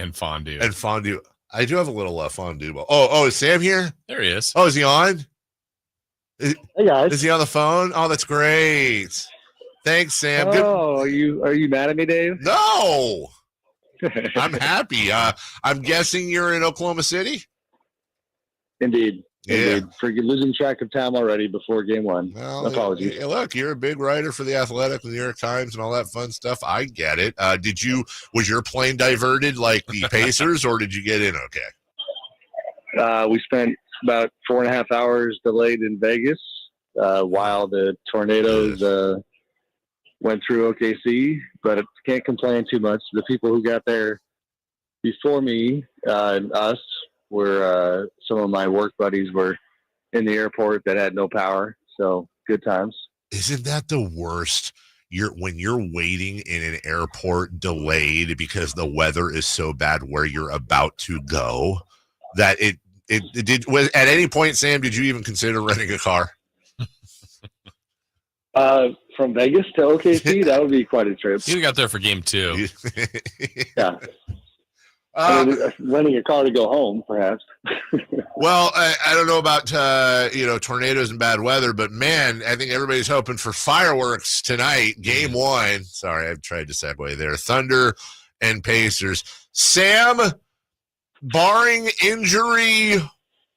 And fondue. I do have a little fondue. Oh, is Sam here? There he is. Oh, is he on? Hey guys. Is he on the phone? Oh, that's great. Thanks, Sam. Oh, are you mad at me, Dave? No. I'm happy. I'm guessing you're in Oklahoma City? Indeed. Yeah. Indeed. For losing track of time already before game one. Well, apologies. Look, you're a big writer for The Athletic and The New York Times and all that fun stuff. I get it. Was your plane diverted like the Pacers, or did you get in okay? We spent about 4.5 hours delayed in Vegas while the tornadoes went through OKC, but can't complain too much. The people who got there before me and us were some of my work buddies were in the airport that had no power, so good times. Isn't that the worst? When you're waiting in an airport delayed because the weather is so bad where you're about to go that was at any point, Sam, did you even consider renting a car? From Vegas to OKC, that would be quite a trip. You got there for game 2. Yeah. Renting a car to go home, perhaps. Well, I don't know about tornadoes and bad weather, but man, I think everybody's hoping for fireworks tonight. Game 1. Sorry, I've tried to segue there. Thunder and Pacers. Sam, barring injury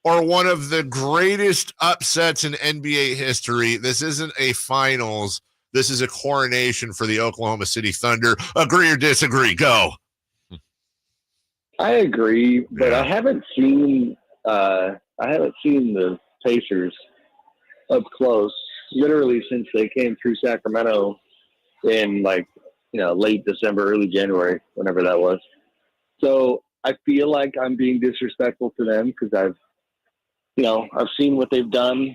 or one of the greatest upsets in NBA history, this isn't a finals. This is a coronation for the Oklahoma City Thunder. Agree or disagree? Go. I agree, but I haven't seen the Pacers up close literally since they came through Sacramento in late December, early January, whenever that was. So I feel like I'm being disrespectful to them because I've seen what they've done,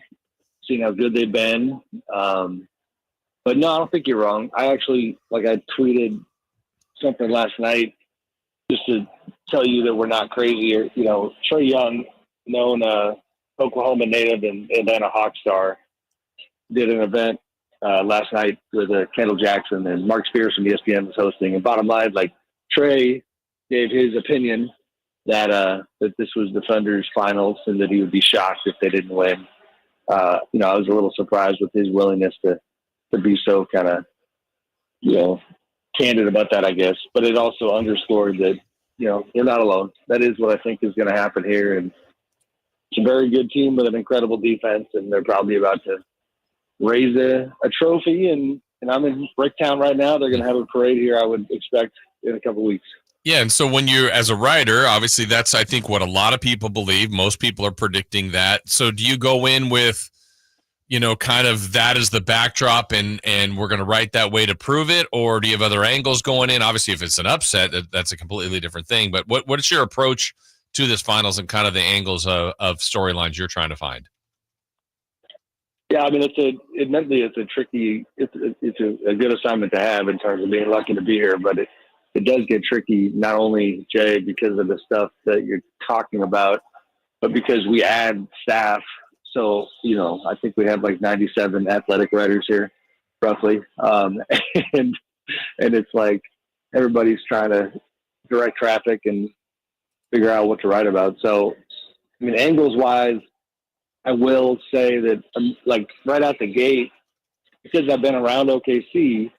seen how good they've been. But no, I don't think you're wrong. I actually, I tweeted something last night just to tell you that we're not crazy. Trae Young, known Oklahoma native and Atlanta Hawk star, did an event last night with Kendall Jackson and Mark Spears from ESPN was hosting. And bottom line, Trae gave his opinion that this was the Thunder's finals and that he would be shocked if they didn't win. I was a little surprised with his willingness to be so kind of, candid about that, I guess. But it also underscored that, they're not alone. That is what I think is going to happen here. And it's a very good team with an incredible defense, and they're probably about to raise a trophy. And I'm in Bricktown right now. They're going to have a parade here, I would expect, in a couple of weeks. Yeah, and so when you, as a writer, obviously that's, I think, what a lot of people believe. Most people are predicting that. So do you go in with, kind of that as the backdrop and we're going to write that way to prove it? Or do you have other angles going in? Obviously, if it's an upset, that's a completely different thing. But what is your approach to this finals and kind of the angles of storylines you're trying to find? Yeah, I mean, admittedly, it's a tricky, it's a good assignment to have in terms of being lucky to be here, but it does get tricky, not only, Jay, because of the stuff that you're talking about, but because we add staff. So, I think we have 97 athletic writers here, roughly. And it's everybody's trying to direct traffic and figure out what to write about. So, I mean, angles-wise, I will say that, right out the gate, because I've been around OKC,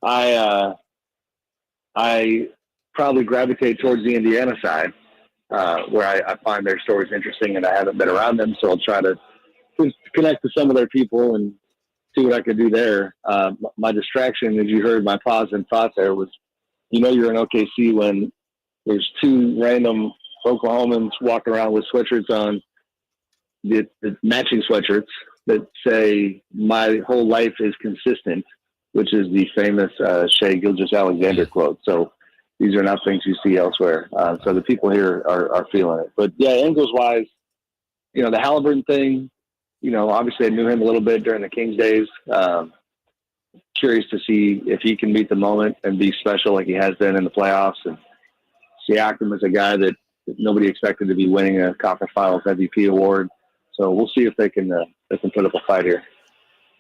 I probably gravitate towards the Indiana side, where I find their stories interesting, and I haven't been around them, so I'll try to connect to some of their people and see what I could do there. My distraction, as you heard my pause and thought there, was, you're in OKC when there's two random Oklahomans walking around with sweatshirts on, the matching sweatshirts that say "My whole life is consistent," which is the famous Shai Gilgeous-Alexander quote. So these are not things you see elsewhere. So the people here are feeling it. But yeah, angles-wise, the Halliburton thing, obviously I knew him a little bit during the Kings days. Curious to see if he can meet the moment and be special like he has been in the playoffs. And Siakam is a guy that nobody expected to be winning a Conference Finals MVP award. So we'll see if they can put up a fight here.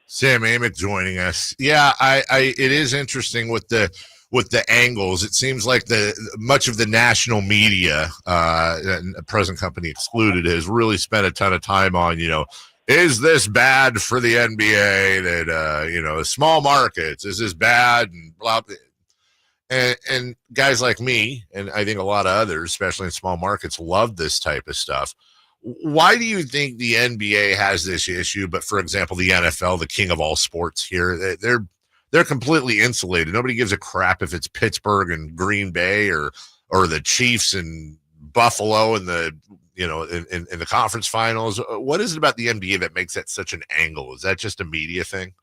Sam Amick joining us. Yeah, it is interesting with the with the angles. It seems like much of the national media, and present company excluded, has really spent a ton of time on, is this bad for the NBA that, small markets, is this bad and blah, blah. And guys like me, and I think a lot of others, especially in small markets, love this type of stuff. Why do you think the NBA has this issue, but for example, the NFL, the king of all sports here, they're completely insulated? Nobody gives a crap if it's Pittsburgh and Green Bay or the Chiefs and Buffalo in the in the conference finals. What is it about the NBA that makes that such an angle? Is that just a media thing?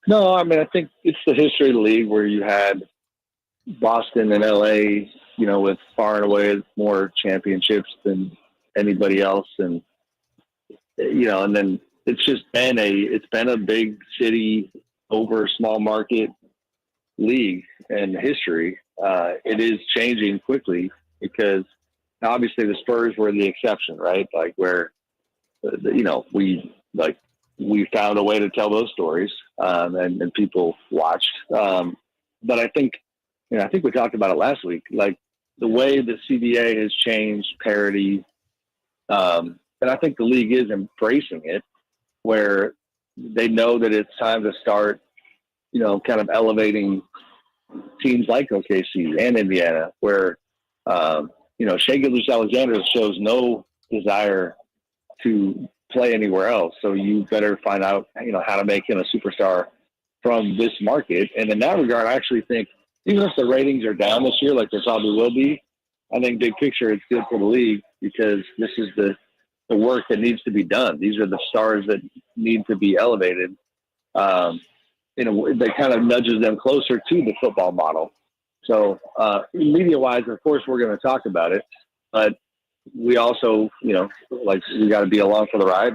No, I mean, I think it's the history of the league where you had Boston and LA, with far and away more championships than anybody else. And, and then it's just been a big city over small market league and history. It is changing quickly because obviously the Spurs were the exception, right? Like where, we found a way to tell those stories, and people watched. But I think we talked about it last week, like the way the CBA has changed parity. And I think the league is embracing it, where they know that it's time to start, kind of elevating teams like OKC and Indiana, where, Shai Gilgeous-Alexander shows no desire to play anywhere else. So you better find out, how to make him a superstar from this market. And in that regard, I actually think even if the ratings are down this year, like they probably will be, I think big picture, it's good for the league because this is the work that needs to be done. These are the stars that need to be elevated. That kind of nudges them closer to the football model. So media wise, of course, we're going to talk about it, but we also, we got to be along for the ride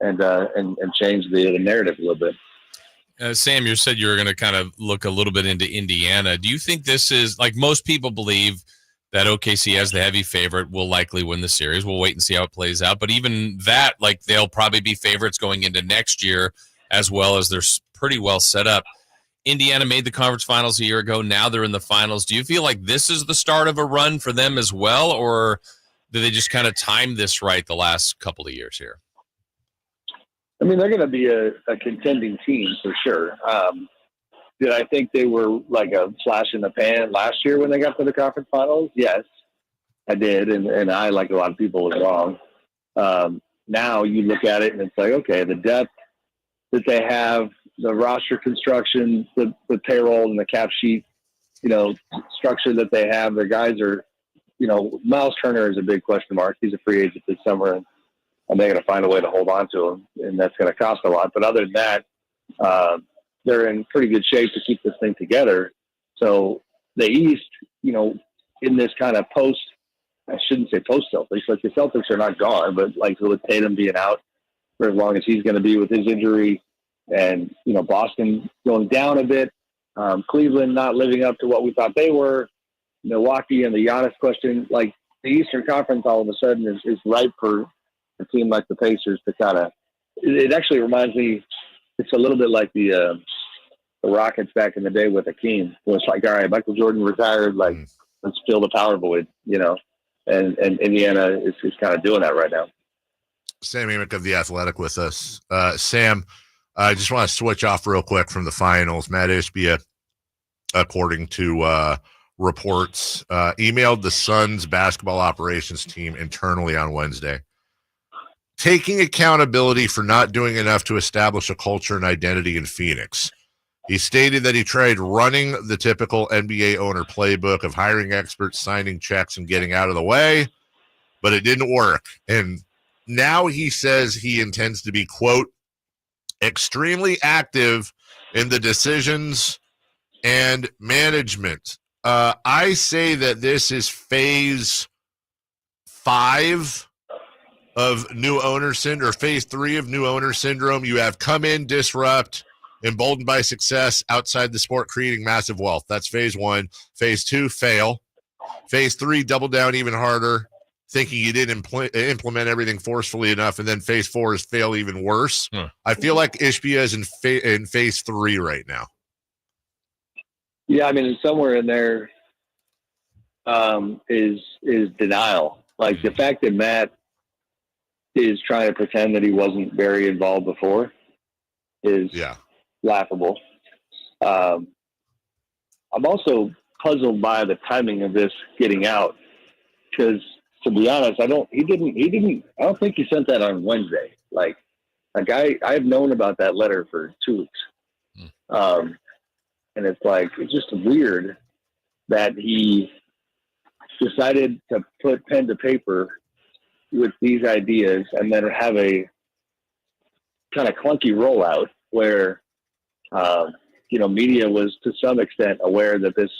and change the narrative a little bit. Sam, you said you were going to kind of look a little bit into Indiana. Do you think this is, like most people believe, that OKC as the heavy favorite will likely win the series? We'll wait and see how it plays out. But even that, like they'll probably be favorites going into next year, as well as they're pretty well set up. Indiana made the conference finals a year ago. Now they're in the finals. Do you feel like this is the start of a run for them as well, or do they just kind of time this right the last couple of years here? I mean, they're going to be a contending team for sure. Did I think they were like a flash in the pan last year when they got to the conference finals? Yes, I did. And I, like a lot of people, was wrong. Now you look at it and it's like, okay, the depth that they have, the roster construction, the payroll and the cap sheet, structure that they have, their guys are, Miles Turner is a big question mark. He's a free agent this summer, and they're going to find a way to hold on to him, and that's going to cost a lot. But other than that, they're in pretty good shape to keep this thing together. So the East, in this kind of I shouldn't say post-Celtics, like the Celtics are not gone, but like with Tatum being out for as long as he's going to be with his injury, and, Boston going down a bit, Cleveland not living up to what we thought they were, Milwaukee and the Giannis question, like the Eastern Conference all of a sudden is ripe for a team like the Pacers to kind of, it actually reminds me, it's a little bit like the Rockets back in the day with Hakeem. It was like, all right, Michael Jordan retired, like let's fill the power void, and Indiana is kind of doing that right now. Sam Amick of The Athletic with us. Sam, I just want to switch off real quick from the finals. Matt Ishbia, according to reports, emailed the Suns basketball operations team internally on Wednesday, taking accountability for not doing enough to establish a culture and identity in Phoenix. He stated that he tried running the typical NBA owner playbook of hiring experts, signing checks, and getting out of the way, but it didn't work. And now he says he intends to be, quote, extremely active in the decisions and management. I say that this is phase 5 of new owner syndrome, or phase 3 of new owner syndrome. You have come in, disrupt, emboldened by success outside the sport, creating massive wealth. That's phase 1. Phase 2, fail. Phase 3, double down even harder, thinking you didn't implement everything forcefully enough. And then phase 4 is fail even worse. I feel like Ishbia is in phase 3 right now. Yeah, I mean, somewhere in there is denial. Like the fact that Matt is trying to pretend that he wasn't very involved before is laughable. I'm also puzzled by the timing of this getting out because, to be honest, I don't think he sent that on Wednesday. Like I've known about that letter for 2 weeks. And it's like, it's just weird that he decided to put pen to paper with these ideas and then have a kind of clunky rollout where, media was to some extent aware that this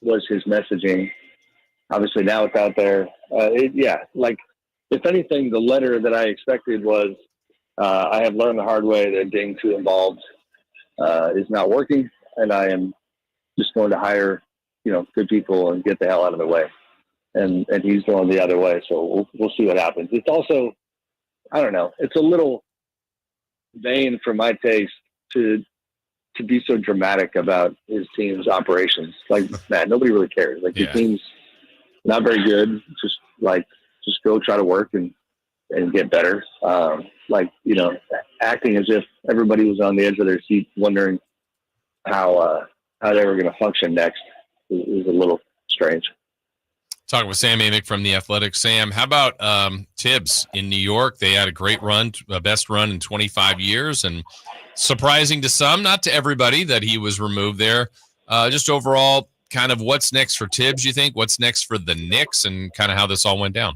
was his messaging. Obviously now it's out there. If anything, the letter that I expected was, I have learned the hard way that being too involved is not working, and I am just going to hire, good people and get the hell out of the way. And he's going the other way. So we'll see what happens. It's also, I don't know, it's a little vain for my taste to be so dramatic about his team's operations. Like, man, nobody really cares. Like, the team's not very good. Just go try to work and get better. Acting as if everybody was on the edge of their seat, wondering how they were going to function next is a little strange. Talking with Sam Amick from The Athletic. Sam, how about Tibbs in New York? They had a great run, best run in 25 years, and surprising to some, not to everybody, that he was removed there. Just overall, kind of what's next for Tibbs, you think? What's next for the Knicks, and kind of how this all went down?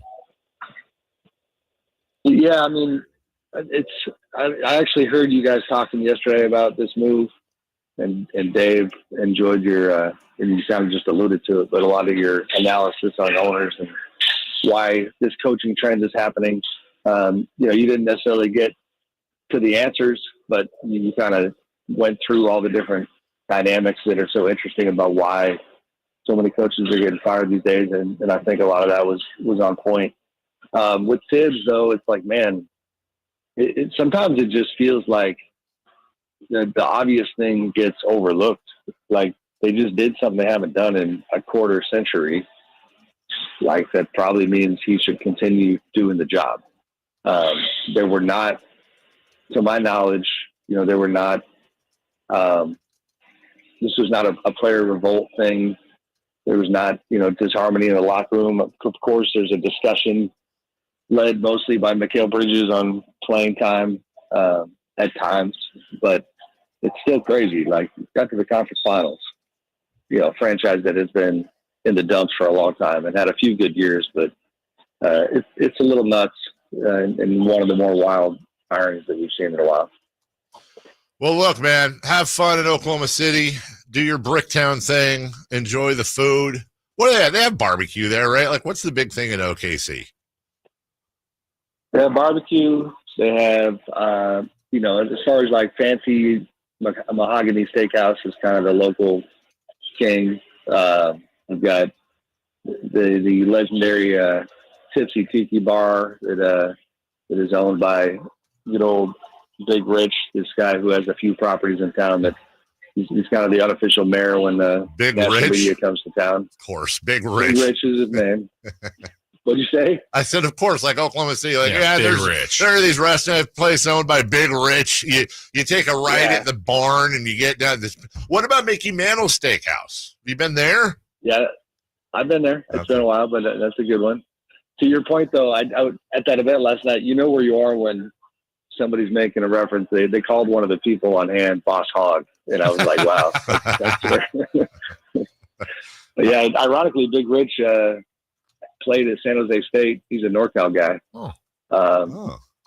Yeah, I mean, I actually heard you guys talking yesterday about this move, and Dave enjoyed your and you kind of just alluded to it, but a lot of your analysis on owners and why this coaching trend is happening. You didn't necessarily get to the answers, but you kind of went through all the different dynamics that are so interesting about why so many coaches are getting fired these days. And I think a lot of that was on point. With Tibbs, though, it's like, man, sometimes it just feels like the obvious thing gets overlooked. Like, they just did something they haven't done in a quarter century. Like, that probably means he should continue doing the job. There were not, to my knowledge, there were not, this was not a player revolt thing. There was not, disharmony in the locker room. Of course, there's a discussion led mostly by Mikal Bridges on playing time at times, but it's still crazy. Like, got to the conference finals, franchise that has been in the dumps for a long time and had a few good years, but it's a little nuts and one of the more wild firings that we've seen in a while. Well, look, man, have fun in Oklahoma City. Do your Bricktown thing. Enjoy the food. What do they have? They have barbecue there, right? Like, what's the big thing in OKC? They have barbecue. They have, as far as like fancy mahogany steakhouse is kind of the local king. We've got the legendary Tipsy Tiki Bar that is owned by good old Big Rich, this guy who has a few properties in town that he's kind of the unofficial mayor when the national media comes to town. Of course, Big Rich. Big Rich is his name. What'd you say? I said, of course, like Oklahoma City. Like, Big Rich. There are these restaurant places owned by Big Rich. You take a ride at the barn and you get down this. What about Mickey Mantle's Steakhouse? Have you been there? Yeah, I've been there. It's been a while, but that's a good one. To your point, though, I at that event last night, you know where you are when somebody's making a reference. They called one of the people on hand Boss Hog, and I was like, wow. But yeah, ironically, Big Rich played at San Jose State. He's a NorCal guy.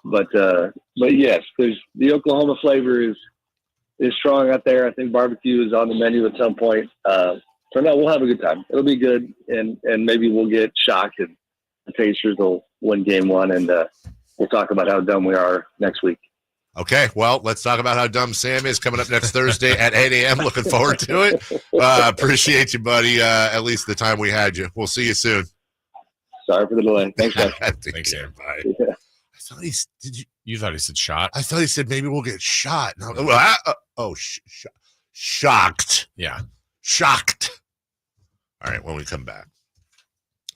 But yes, there's the Oklahoma flavor is strong out there. I think barbecue is on the menu at some point. So no, we'll have a good time. It'll be good, and maybe we'll get shocked and the Pacers will win game one, and we'll talk about how dumb we are next week. Okay, well, let's talk about how dumb Sam is coming up next Thursday at 8 a.m. Looking forward to it. Appreciate you, buddy. At least the time we had you. We'll see you soon. Sorry for the delay. Thanks, guys. Thanks, Sam. Bye. Yeah. I thought You thought he said shot? I thought he said maybe we'll get shot. No, shocked. Yeah. Shocked. All right, when we come back.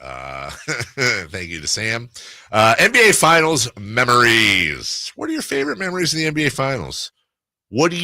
Thank you to Sam. NBA Finals memories. What are your favorite memories of the NBA Finals? What do you